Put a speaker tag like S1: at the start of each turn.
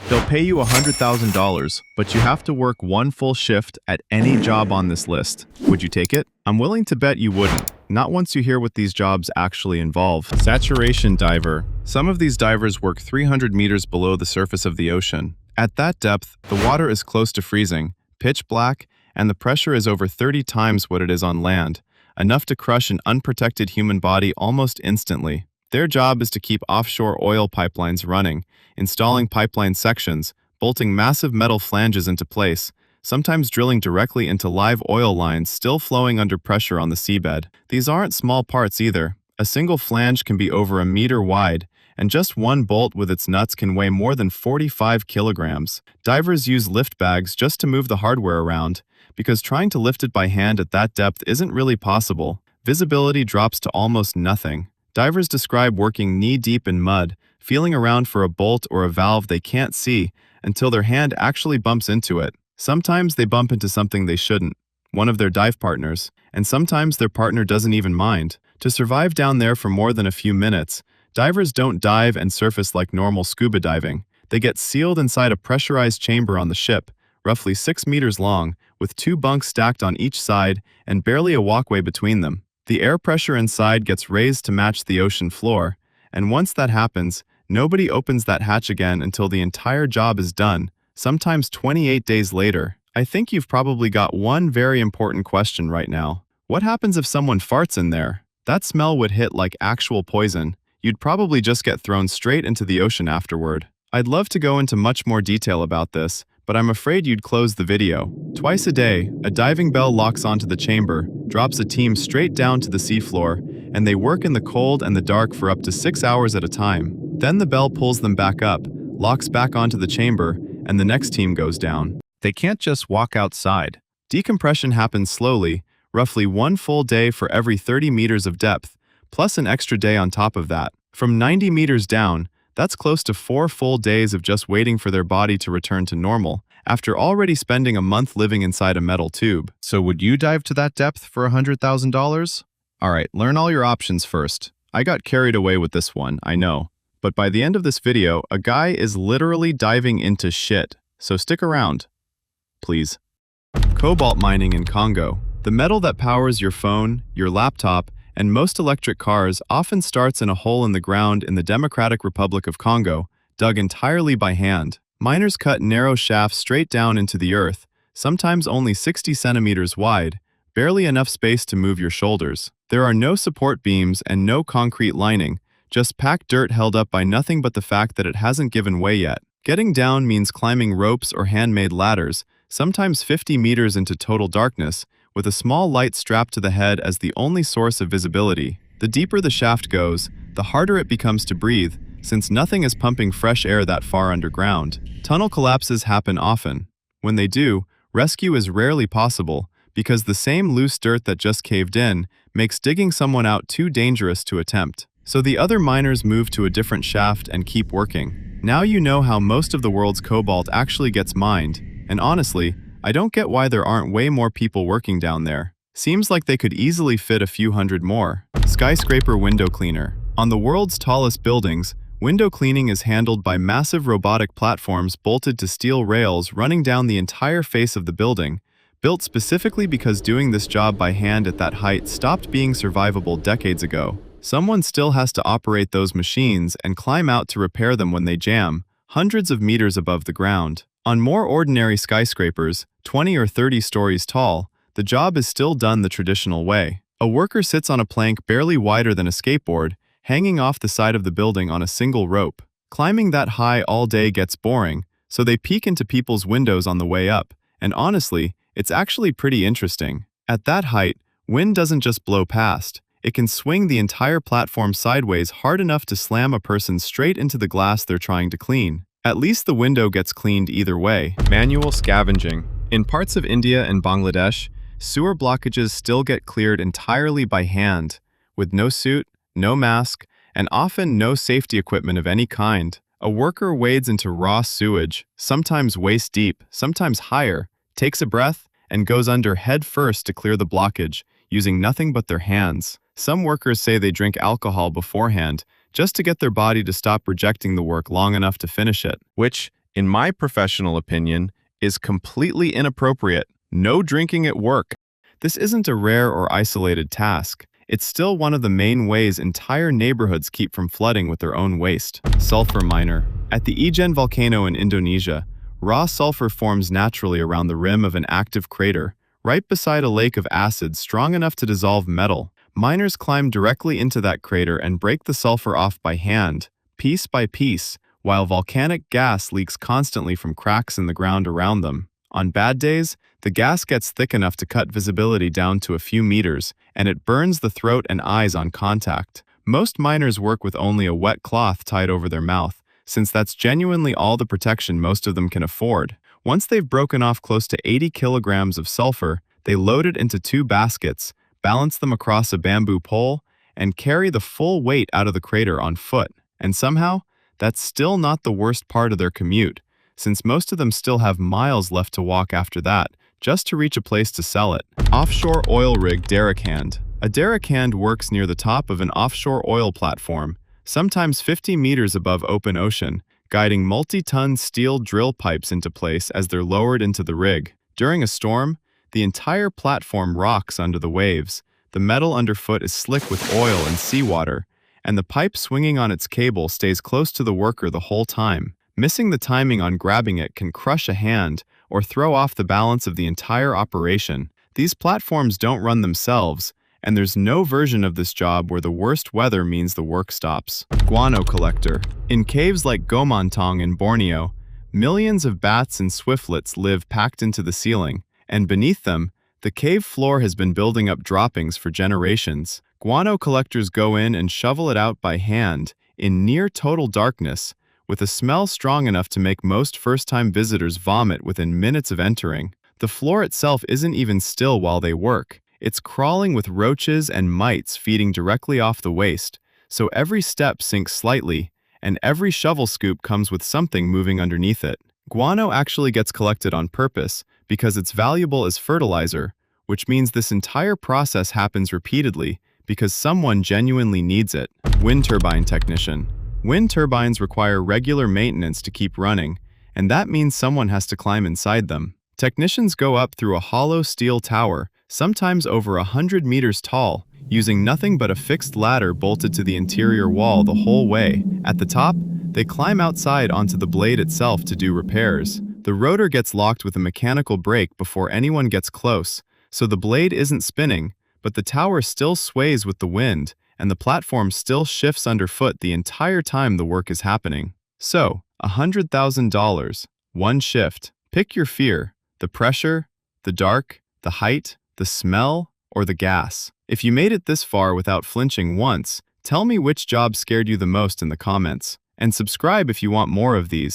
S1: They'll pay you $100,000, but you have to work one full shift at any job on this list. Would you take it? I'm willing to bet you wouldn't. Not once you hear what these jobs actually involve. Saturation diver. Some of these divers work 300 meters below the surface of the ocean. At that depth, the water is close to freezing, pitch black, and the pressure is over 30 times what it is on land, enough to crush an unprotected human body almost instantly. Their job is to keep offshore oil pipelines running, installing pipeline sections, bolting massive metal flanges into place, sometimes drilling directly into live oil lines still flowing under pressure on the seabed. These aren't small parts either. A single flange can be over a meter wide, and just one bolt with its nuts can weigh more than 45 kilograms. Divers use lift bags just to move the hardware around, because trying to lift it by hand at that depth isn't really possible. Visibility drops to almost nothing. Divers describe working knee-deep in mud, feeling around for a bolt or a valve they can't see until their hand actually bumps into it. Sometimes they bump into something they shouldn't, one of their dive partners, and sometimes their partner doesn't even mind. To survive down there for more than a few minutes, divers don't dive and surface like normal scuba diving. They get sealed inside a pressurized chamber on the ship, roughly 6 meters long, with 2 bunks stacked on each side and barely a walkway between them. The air pressure inside gets raised to match the ocean floor, and once that happens, nobody opens that hatch again until the entire job is done, sometimes 28 days later. I think you've probably got one very important question right now. What happens if someone farts in there? That smell would hit like actual poison. You'd probably just get thrown straight into the ocean afterward. I'd love to go into much more detail about this, but I'm afraid you'd close the video. Twice a day, a diving bell locks onto the chamber, drops a team straight down to the seafloor, and they work in the cold and the dark for up to 6 hours at a time. Then the bell pulls them back up, locks back onto the chamber, and the next team goes down. They can't just walk outside. Decompression happens slowly, roughly 1 full day for every 30 meters of depth, plus an extra day on top of that. From 90 meters down, that's close to 4 full days of just waiting for their body to return to normal, after already spending a month living inside a metal tube. So would you dive to that depth for $100,000? Alright, learn all your options first. I got carried away with this one, I know. But by the end of this video, a guy is literally diving into shit. So stick around, please. Cobalt mining in Congo. The metal that powers your phone, your laptop, and most electric cars often starts in a hole in the ground in the Democratic Republic of Congo, dug entirely by hand. Miners cut narrow shafts straight down into the earth, sometimes only 60 centimeters wide, barely enough space to move your shoulders. There are no support beams and no concrete lining, just packed dirt held up by nothing but the fact that it hasn't given way yet. Getting down means climbing ropes or handmade ladders, sometimes 50 meters into total darkness, with a small light strapped to the head as the only source of visibility. The deeper the shaft goes, the harder it becomes to breathe, since nothing is pumping fresh air that far underground. Tunnel collapses happen often. When they do, rescue is rarely possible, because the same loose dirt that just caved in makes digging someone out too dangerous to attempt. So the other miners move to a different shaft and keep working. Now you know how most of the world's cobalt actually gets mined, and honestly, I don't get why there aren't way more people working down there. Seems like they could easily fit a few hundred more. Skyscraper window cleaner. On the world's tallest buildings, window cleaning is handled by massive robotic platforms bolted to steel rails running down the entire face of the building, built specifically because doing this job by hand at that height stopped being survivable decades ago. Someone still has to operate those machines and climb out to repair them when they jam, hundreds of meters above the ground. On more ordinary skyscrapers, 20 or 30 stories tall, the job is still done the traditional way. A worker sits on a plank barely wider than a skateboard, hanging off the side of the building on a single rope. Climbing that high all day gets boring, so they peek into people's windows on the way up, and honestly, it's actually pretty interesting. At that height, wind doesn't just blow past, it can swing the entire platform sideways hard enough to slam a person straight into the glass they're trying to clean. At least the window gets cleaned either way. Manual scavenging. In parts of India and Bangladesh, sewer blockages still get cleared entirely by hand, with no suit, no mask, and often no safety equipment of any kind. A worker wades into raw sewage, sometimes waist deep, sometimes higher, takes a breath, and goes under head first to clear the blockage, using nothing but their hands. Some workers say they drink alcohol beforehand, just to get their body to stop rejecting the work long enough to finish it, which, in my professional opinion, is completely inappropriate. No drinking at work. This isn't a rare or isolated task. It's still one of the main ways entire neighborhoods keep from flooding with their own waste. Sulfur Miner. At the Ijen volcano in Indonesia, raw sulfur forms naturally around the rim of an active crater, right beside a lake of acid strong enough to dissolve metal. Miners climb directly into that crater and break the sulfur off by hand, piece by piece, while volcanic gas leaks constantly from cracks in the ground around them. On bad days, the gas gets thick enough to cut visibility down to a few meters, and it burns the throat and eyes on contact. Most miners work with only a wet cloth tied over their mouth, since that's genuinely all the protection most of them can afford. Once they've broken off close to 80 kilograms of sulfur, they load it into 2 baskets, balance them across a bamboo pole, and carry the full weight out of the crater on foot. And somehow, that's still not the worst part of their commute, since most of them still have miles left to walk after that, just to reach a place to sell it. Offshore Oil Rig Derrickhand. A derrickhand works near the top of an offshore oil platform, sometimes 50 meters above open ocean, guiding multi-ton steel drill pipes into place as they're lowered into the rig. During a storm, the entire platform rocks under the waves. The metal underfoot is slick with oil and seawater, and the pipe swinging on its cable stays close to the worker the whole time. Missing the timing on grabbing it can crush a hand or throw off the balance of the entire operation. These platforms don't run themselves, and there's no version of this job where the worst weather means the work stops. Guano Collector. In caves like Gomantong in Borneo, millions of bats and swiftlets live packed into the ceiling, and beneath them, the cave floor has been building up droppings for generations. Guano collectors go in and shovel it out by hand, in near total darkness, with a smell strong enough to make most first-time visitors vomit within minutes of entering. The floor itself isn't even still while they work. It's crawling with roaches and mites feeding directly off the waste, so every step sinks slightly, and every shovel scoop comes with something moving underneath it. Guano actually gets collected on purpose because it's valuable as fertilizer, which means this entire process happens repeatedly because someone genuinely needs it. Wind turbine technician. Wind turbines require regular maintenance to keep running, and that means someone has to climb inside them. Technicians go up through a hollow steel tower, sometimes over 100 meters tall, using nothing but a fixed ladder bolted to the interior wall the whole way. At the top, they climb outside onto the blade itself to do repairs. The rotor gets locked with a mechanical brake before anyone gets close, so the blade isn't spinning, but the tower still sways with the wind, and the platform still shifts underfoot the entire time the work is happening. So, $100,000, one shift. Pick your fear: the pressure, the dark, the height, the smell, or the gas. If you made it this far without flinching once, tell me which job scared you the most in the comments. And subscribe if you want more of these.